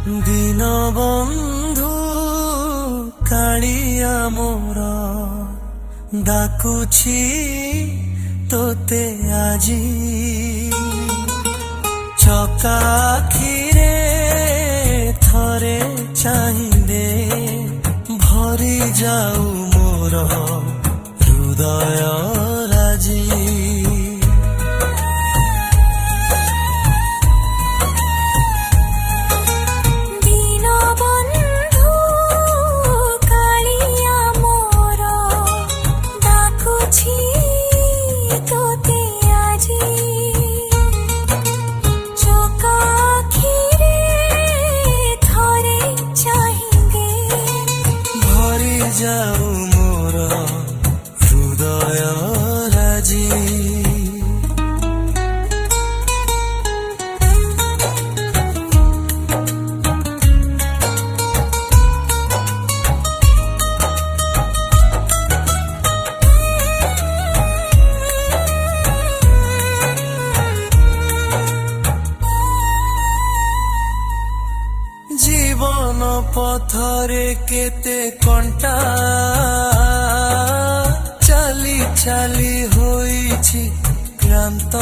দীনবন্ধু কালিয়া মোর ডাকুছি তোতে আজি চকাখিরে থরে চাহিদে ভরি যাও মোর হৃদয় রাজি যাও মোর হৃদয় রাজি জীবন পথরে কেতে কণ্টা চালি চালি হইছি ক্লান্ত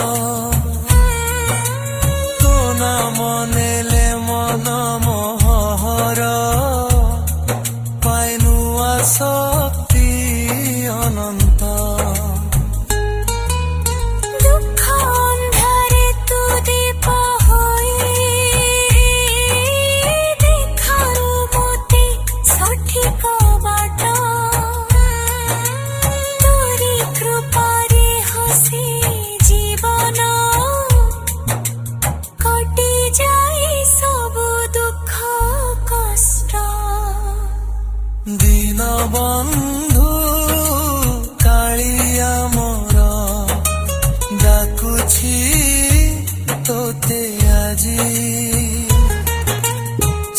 তো না মনেলে মন মোহর পাইনু শক্তি অনন্ত দীনবন্ধু কালিয়া মোর ডাকুছি তোতে আজি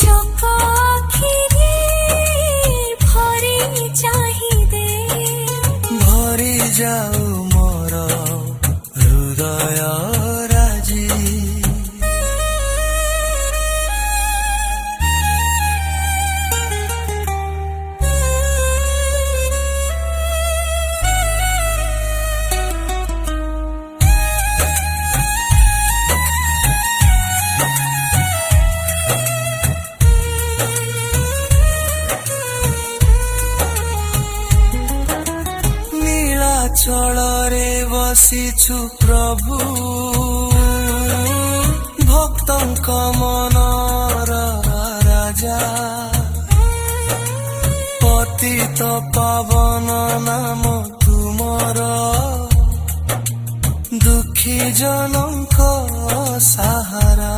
চকাখিরে ভরি চাহিদে ভরি যাও মোর হৃদয় রাজি চଳରେ ବସିଛୁ ପ୍ରଭୁ ଭକ୍ତଙ୍କ ମନର ରାଜା ପତିତ ପାବନ ନାମ ତୁମର ଦୁଃଖୀ ଜନଙ୍କ ସାହାରା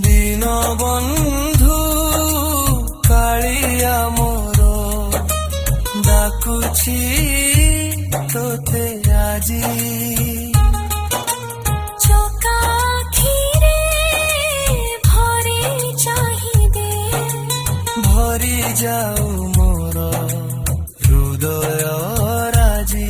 দীনবন্ধু কালিয়া মোর ডাকুছি তোতে আজি চকাখিরে ভরি চাহিদে ভরি যাও মোর হৃদয় রাজি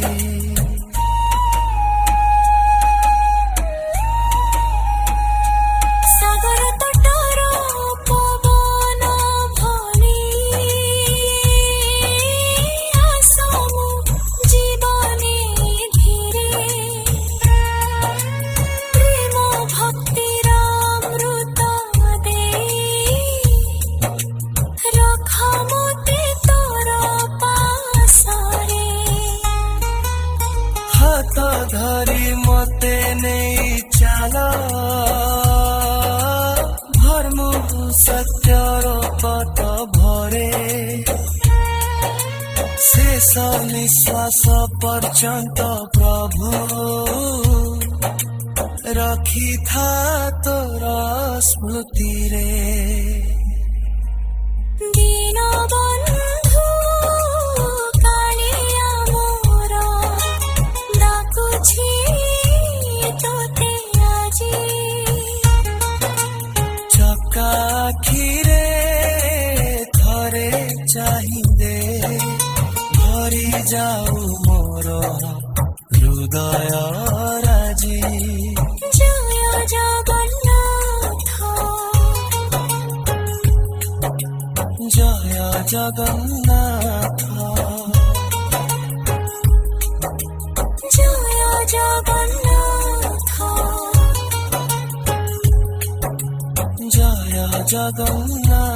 ধরি মতে নেই চাল ধর্ম সত্যর পথ ভরে শেষ নিঃশ্বাস পর্যন্ত প্রভু রখিথা তোর স্মৃতিরে দীনবন্ধু যাও মোর হৃদয় রাজি জয় জগন্নাথ জয় জগন্নাথ জয় জগন্নাথ জয় জগন্নাথ